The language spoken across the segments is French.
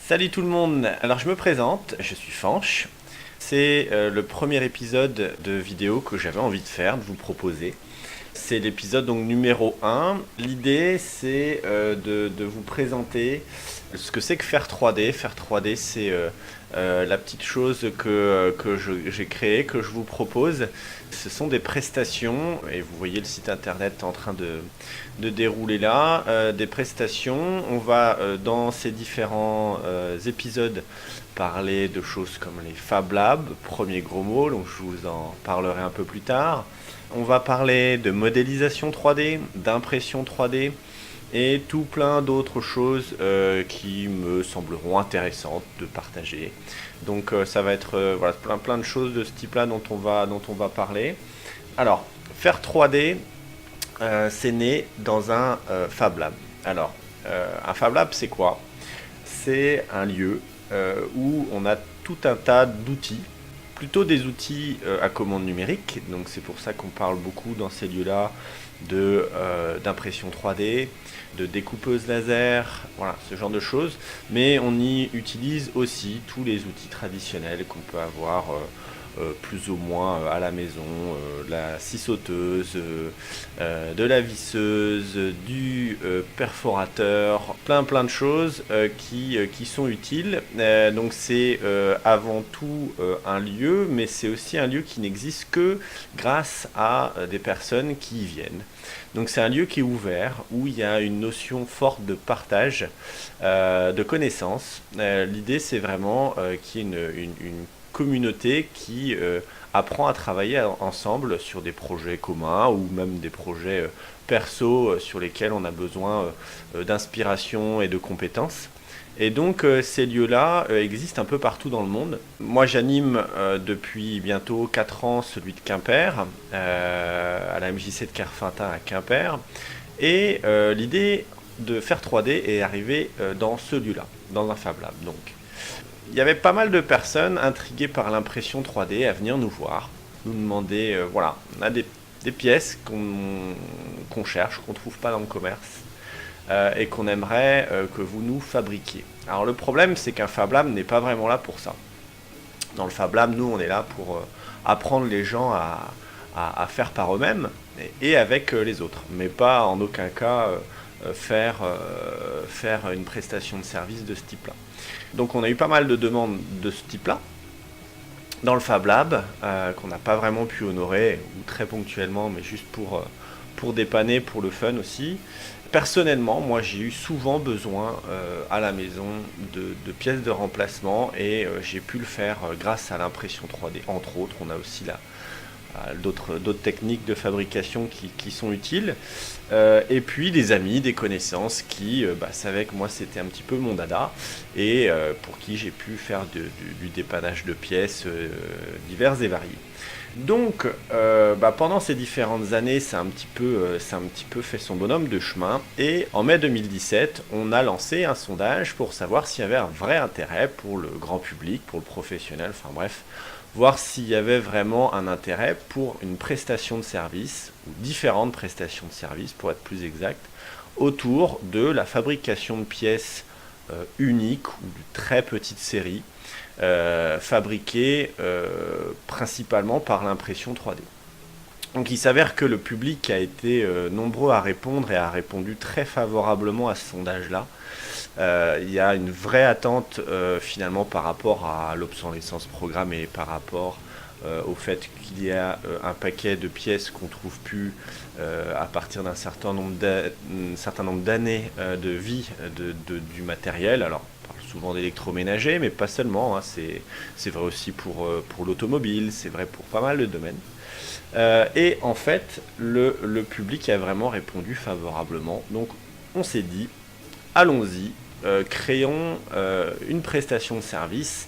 Salut tout le monde, alors je me présente, je suis Fanch. C'est le premier épisode de vidéo que j'avais envie de faire, de vous proposer. C'est l'épisode donc numéro 1. L'idée c'est de vous présenter ce que c'est que faire 3D. Faire 3D c'est la petite chose que j'ai créée, que je vous propose. Ce sont des prestations, et vous voyez le site internet en train de dérouler là, des prestations. On va dans ces différents épisodes parler de choses comme les Fab Labs, premier gros mot, donc je vous en parlerai un peu plus tard. On va parler de modélisation 3D, d'impression 3D et tout plein d'autres choses qui me sembleront intéressantes de partager. Donc ça va être voilà, plein de choses de ce type-là dont on va parler. Alors, faire 3D, c'est né dans un Fab Lab. Alors, un Fab Lab, c'est quoi? C'est un lieu où on a tout un tas d'outils, plutôt des outils à commande numérique, donc c'est pour ça qu'on parle beaucoup dans ces lieux-là d'impression 3D, de découpeuse laser, voilà, ce genre de choses, mais on y utilise aussi tous les outils traditionnels qu'on peut avoir plus ou moins à la maison, la scie sauteuse, de la visseuse, du perforateur, plein de choses qui sont utiles. Donc c'est avant tout un lieu, mais c'est aussi un lieu qui n'existe que grâce à des personnes qui y viennent. Donc c'est un lieu qui est ouvert, où il y a une notion forte de partage, de connaissances. L'idée c'est vraiment qu'il y ait une communauté qui apprend à travailler ensemble sur des projets communs ou même des projets perso sur lesquels on a besoin d'inspiration et de compétences. Et donc ces lieux-là existent un peu partout dans le monde. Moi j'anime depuis bientôt 4 ans celui de Quimper, à la MJC de Kerfintin à Quimper. Et l'idée de faire 3D est arrivée dans ce lieu-là, dans un Fab Lab. Donc il y avait pas mal de personnes intriguées par l'impression 3D à venir nous voir, nous demander, voilà, on a des pièces qu'on cherche, qu'on ne trouve pas dans le commerce, et qu'on aimerait que vous nous fabriquiez. Alors le problème, c'est qu'un Fab Lab n'est pas vraiment là pour ça. Dans le Fab Lab, nous, on est là pour apprendre les gens à faire par eux-mêmes et avec les autres, mais pas en aucun cas faire une prestation de service de ce type-là. Donc on a eu pas mal de demandes de ce type-là dans le Fab Lab, qu'on n'a pas vraiment pu honorer, ou très ponctuellement, mais juste pour dépanner, pour le fun aussi. Personnellement, moi j'ai eu souvent besoin à la maison de pièces de remplacement, et j'ai pu le faire grâce à l'impression 3D. Entre autres, on a aussi d'autres techniques de fabrication qui sont utiles. Et puis des amis, des connaissances qui savaient que moi c'était un petit peu mon dada, et pour qui j'ai pu faire du dépannage de pièces diverses et variées. Donc pendant ces différentes années, ça a un petit peu fait son bonhomme de chemin, et en mai 2017, on a lancé un sondage pour savoir s'il y avait un vrai intérêt pour le grand public, pour le professionnel, enfin bref, voir s'il y avait vraiment un intérêt pour une prestation de service, ou différentes prestations de service pour être plus exact, autour de la fabrication de pièces uniques ou de très petites séries, fabriquées principalement par l'impression 3D. Donc il s'avère que le public a été nombreux à répondre et a répondu très favorablement à ce sondage-là. Il y a une vraie attente finalement par rapport à l'obsolescence programmée, par rapport au fait qu'il y a un paquet de pièces qu'on ne trouve plus à partir d'un certain nombre d'années de vie du matériel. Alors on parle souvent d'électroménager, mais pas seulement, hein. C'est vrai aussi pour l'automobile, c'est vrai pour pas mal de domaines. Et en fait, le public a vraiment répondu favorablement. Donc on s'est dit, allons-y, créons une prestation de service.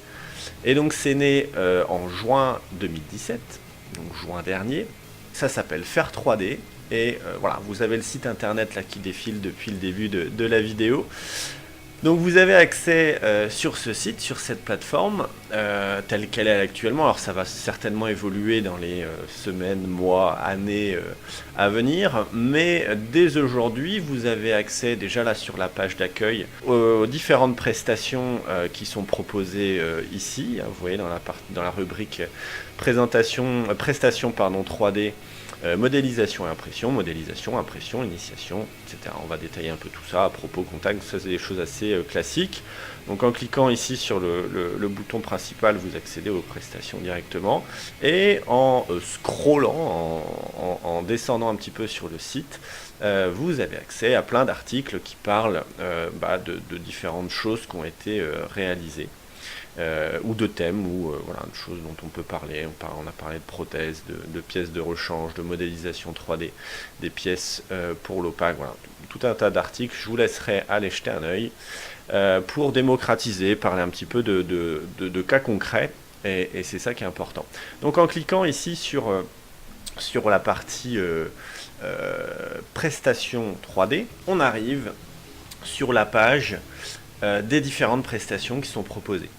Et donc c'est né en juin 2017, donc juin dernier. Ça s'appelle Faire 3D. Et voilà, vous avez le site internet là qui défile depuis le début de la vidéo. Donc vous avez accès sur ce site, sur cette plateforme, telle qu'elle est actuellement. Alors ça va certainement évoluer dans les semaines, mois, années à venir, mais dès aujourd'hui, vous avez accès déjà là sur la page d'accueil aux différentes prestations qui sont proposées ici. Vous voyez dans la rubrique prestations 3D. Modélisation et impression, initiation, etc. On va détailler un peu tout ça à propos contact, ça c'est des choses assez classiques. Donc en cliquant ici sur le bouton principal, vous accédez aux prestations directement. Et en scrollant, en descendant un petit peu sur le site, vous avez accès à plein d'articles qui parlent de différentes choses qui ont été réalisées. Ou de thèmes, ou voilà, de choses dont on peut parler. On a parlé de prothèses, de pièces de rechange, de modélisation 3D, des pièces pour l'OPAC, voilà, tout un tas d'articles. Je vous laisserai aller jeter un œil pour démocratiser, parler un petit peu de cas concrets, et c'est ça qui est important. Donc en cliquant ici sur la partie prestations 3D, on arrive sur la page des différentes prestations qui sont proposées.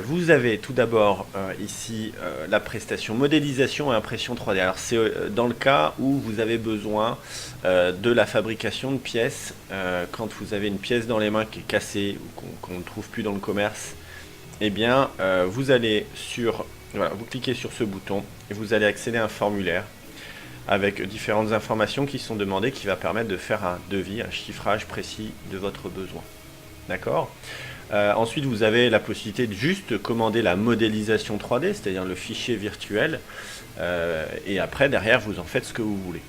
Vous avez tout d'abord ici la prestation modélisation et impression 3D. Alors c'est dans le cas où vous avez besoin de la fabrication de pièces, quand vous avez une pièce dans les mains qui est cassée ou qu'on ne trouve plus dans le commerce, eh bien vous allez vous cliquez sur ce bouton et vous allez accéder à un formulaire avec différentes informations qui sont demandées, qui va permettre de faire un devis, un chiffrage précis de votre besoin. D'accord ? Ensuite, vous avez la possibilité de juste commander la modélisation 3D, c'est-à-dire le fichier virtuel, et après, derrière, vous en faites ce que vous voulez.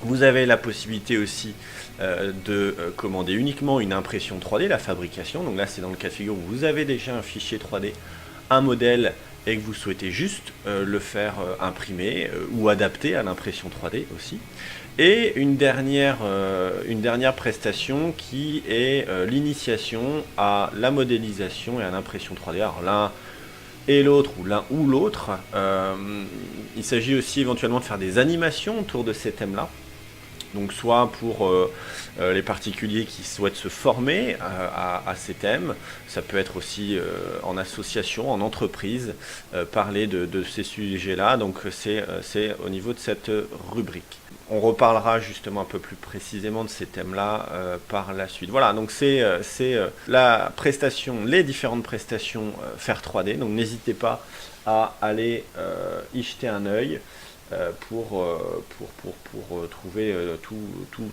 Vous avez la possibilité aussi de commander uniquement une impression 3D, la fabrication. Donc là, c'est dans le cas de figure où vous avez déjà un fichier 3D, un modèle, et que vous souhaitez juste le faire imprimer ou adapter à l'impression 3D aussi. Et une dernière prestation qui est l'initiation à la modélisation et à l'impression 3D. Alors l'un et l'autre, ou l'un ou l'autre, il s'agit aussi éventuellement de faire des animations autour de ces thèmes-là. Donc soit pour les particuliers qui souhaitent se former à ces thèmes, ça peut être aussi en association, en entreprise, parler de ces sujets-là. Donc c'est au niveau de cette rubrique. On reparlera justement un peu plus précisément de ces thèmes-là par la suite. Voilà, donc c'est la prestation, les différentes prestations Faire 3D. Donc n'hésitez pas à aller y jeter un œil pour trouver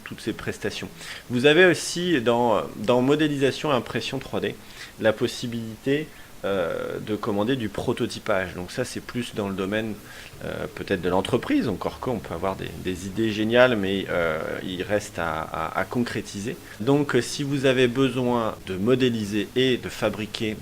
toutes ces prestations. Vous avez aussi dans modélisation et impression 3D la possibilité de commander du prototypage. Donc ça c'est plus dans le domaine peut-être de l'entreprise, encore qu'on peut avoir des idées géniales, mais il reste à concrétiser. Donc si vous avez besoin de modéliser et de fabriquer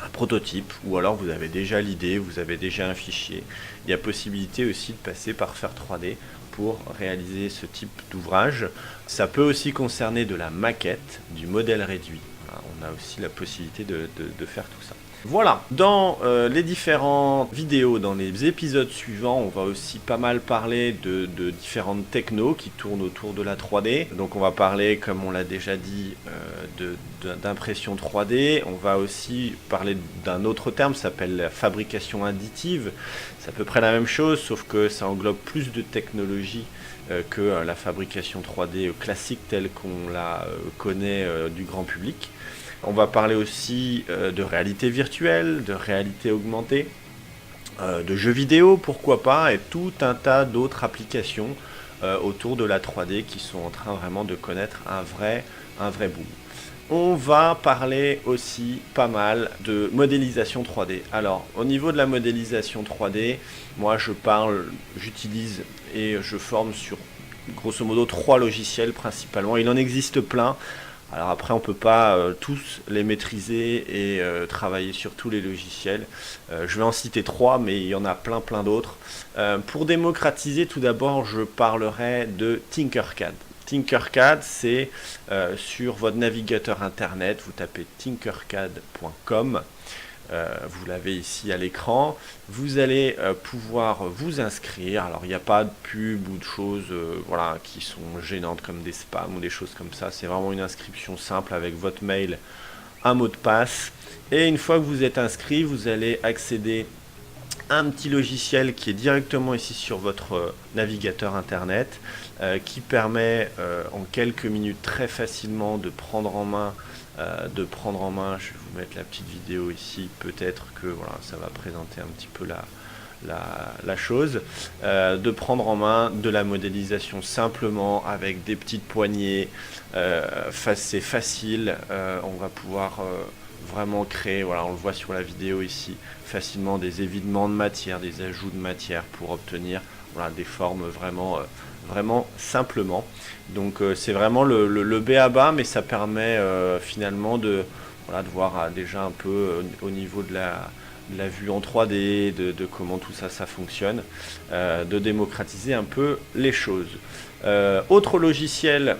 un prototype, ou alors vous avez déjà l'idée, vous avez déjà un fichier, il y a possibilité aussi de passer par Faire 3D pour réaliser ce type d'ouvrage. Ça peut aussi concerner de la maquette, du modèle réduit. On a aussi la possibilité de faire tout ça. Voilà, dans les différentes vidéos, dans les épisodes suivants, on va aussi pas mal parler de différentes technos qui tournent autour de la 3D. Donc on va parler, comme on l'a déjà dit, d'impression 3D. On va aussi parler d'un autre terme, ça s'appelle la fabrication additive. C'est à peu près la même chose, sauf que ça englobe plus de technologies que la fabrication 3D classique telle qu'on la connaît du grand public. On va parler aussi de réalité virtuelle, de réalité augmentée, de jeux vidéo, pourquoi pas, et tout un tas d'autres applications autour de la 3D qui sont en train vraiment de connaître un vrai boom. On va parler aussi pas mal de modélisation 3D. Alors, au niveau de la modélisation 3D, moi j'utilise et je forme sur grosso modo 3 logiciels principalement. Il en existe plein. Alors après, on ne peut pas tous les maîtriser et travailler sur tous les logiciels. Je vais en citer 3, mais il y en a plein d'autres. Pour démocratiser, tout d'abord, je parlerai de Tinkercad. Tinkercad, c'est sur votre navigateur internet, vous tapez tinkercad.com. Vous l'avez ici à l'écran. Vous allez pouvoir vous inscrire. Alors il n'y a pas de pub ou de choses voilà, qui sont gênantes comme des spams ou des choses comme ça. C'est vraiment une inscription simple avec votre mail, un mot de passe. Et une fois que vous êtes inscrit, vous allez accéder à un petit logiciel qui est directement ici sur votre navigateur internet qui permet en quelques minutes très facilement de prendre en main, je vais vous mettre la petite vidéo ici, peut-être que voilà, ça va présenter un petit peu la chose, de prendre en main de la modélisation simplement avec des petites poignées, c'est facile, on va pouvoir vraiment créer, voilà, on le voit sur la vidéo ici, facilement des évidements de matière, des ajouts de matière pour obtenir voilà, des formes vraiment simplement. Donc c'est vraiment le B à bas, mais ça permet finalement de voir déjà un peu au niveau de la vue en 3D, de comment tout ça fonctionne, de démocratiser un peu les choses. Autre logiciel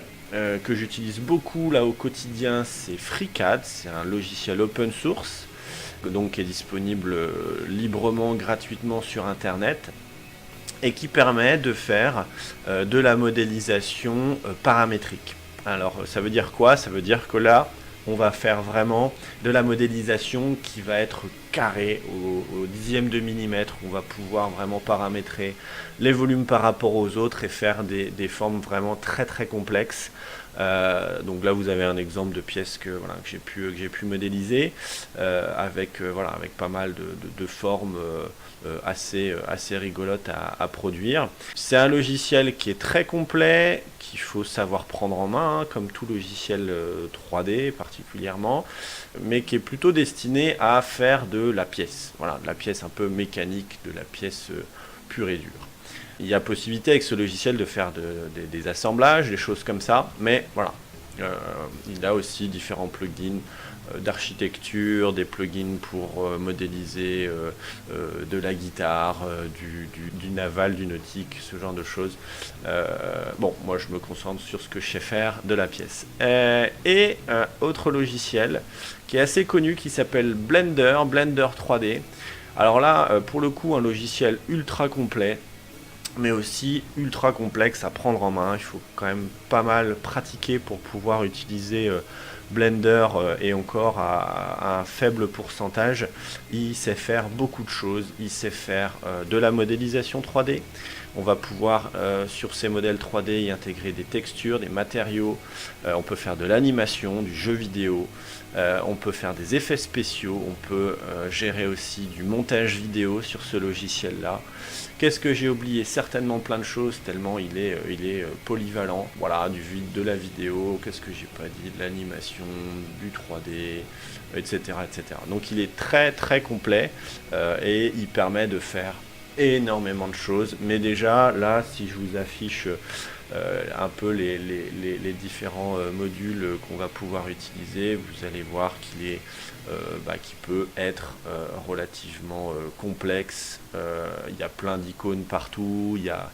que j'utilise beaucoup là au quotidien, c'est FreeCAD. C'est un logiciel open source donc qui est disponible librement, gratuitement sur internet et qui permet de faire de la modélisation paramétrique. Alors ça veut dire quoi? Ça veut dire que là on va faire vraiment de la modélisation qui va être carrée au dixième de millimètre. On va pouvoir vraiment paramétrer les volumes par rapport aux autres et faire des formes vraiment très complexes. Donc là vous avez un exemple de pièce que j'ai pu modéliser avec pas mal de formes assez rigolotes à produire. C'est un logiciel qui est très complet, qu'il faut savoir prendre en main, comme tout logiciel 3D particulièrement, mais qui est plutôt destiné à faire de la pièce, de la pièce un peu mécanique, de la pièce pure et dure. Il y a possibilité avec ce logiciel de faire des assemblages, des choses comme ça, mais voilà, il a aussi différents plugins d'architecture, des plugins pour modéliser de la guitare, du naval, du nautique, ce genre de choses. Bon, moi je me concentre sur ce que je sais faire de la pièce. Et autre logiciel qui est assez connu qui s'appelle Blender 3D. Alors là, pour le coup, un logiciel ultra complet, mais aussi ultra complexe à prendre en main. Il faut quand même pas mal pratiquer pour pouvoir utiliser Blender et encore à un faible pourcentage. Il sait faire beaucoup de choses. Il sait faire de la modélisation 3D. On va pouvoir sur ces modèles 3D y intégrer des textures, des matériaux. On peut faire de l'animation, du jeu vidéo. On peut faire des effets spéciaux. On peut gérer aussi du montage vidéo sur ce logiciel-là. Qu'est-ce que j'ai oublié? Certainement plein de choses, tellement il est polyvalent. Voilà, de la vidéo, qu'est-ce que j'ai pas dit? De l'animation, du 3D, etc., etc. Donc il est très complet et il permet de faire énormément de choses. Mais déjà, là, si je vous affiche un peu les différents modules qu'on va pouvoir utiliser, vous allez voir qu'il est qui peut être relativement complexe. Il y a plein d'icônes partout, il y a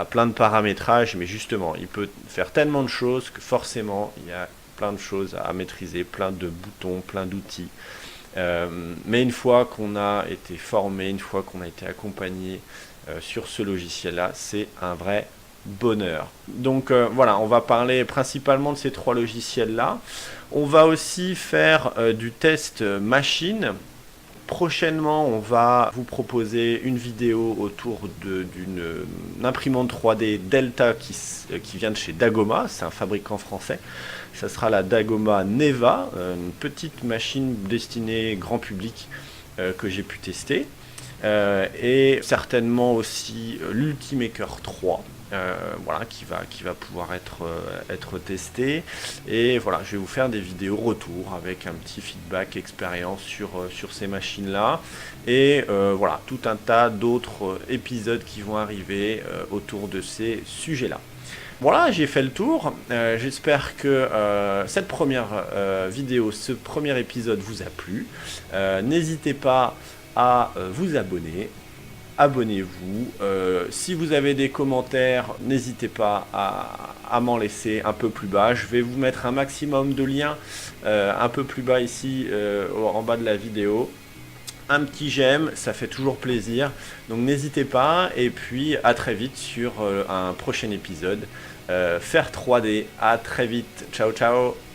plein de paramétrages, mais justement il peut faire tellement de choses que forcément il y a plein de choses à maîtriser, plein de boutons, plein d'outils. Mais une fois qu'on a été formé, une fois qu'on a été accompagné sur ce logiciel-là, c'est un vrai bonheur. Donc voilà, on va parler principalement de ces trois logiciels-là. On va aussi faire du test machine. Prochainement, on va vous proposer une vidéo autour d'une imprimante 3D Delta qui vient de chez Dagoma. C'est un fabricant français. Ça sera la Dagoma Neva, une petite machine destinée grand public que j'ai pu tester. Et certainement aussi l'Ultimaker 3. Qui va pouvoir être testé, et voilà, je vais vous faire des vidéos retour avec un petit feedback expérience sur ces machines là, et voilà, tout un tas d'autres épisodes qui vont arriver autour de ces sujets là. Voilà, j'ai fait le tour. J'espère que cette première vidéo, ce premier épisode vous a plu. N'hésitez pas à vous abonner. Abonnez-vous. Si vous avez des commentaires, n'hésitez pas à m'en laisser un peu plus bas. Je vais vous mettre un maximum de liens un peu plus bas ici, en bas de la vidéo. un petit j'aime, ça fait toujours plaisir. Donc n'hésitez pas, et puis à très vite sur un prochain épisode. Faire 3D, à très vite, ciao ciao.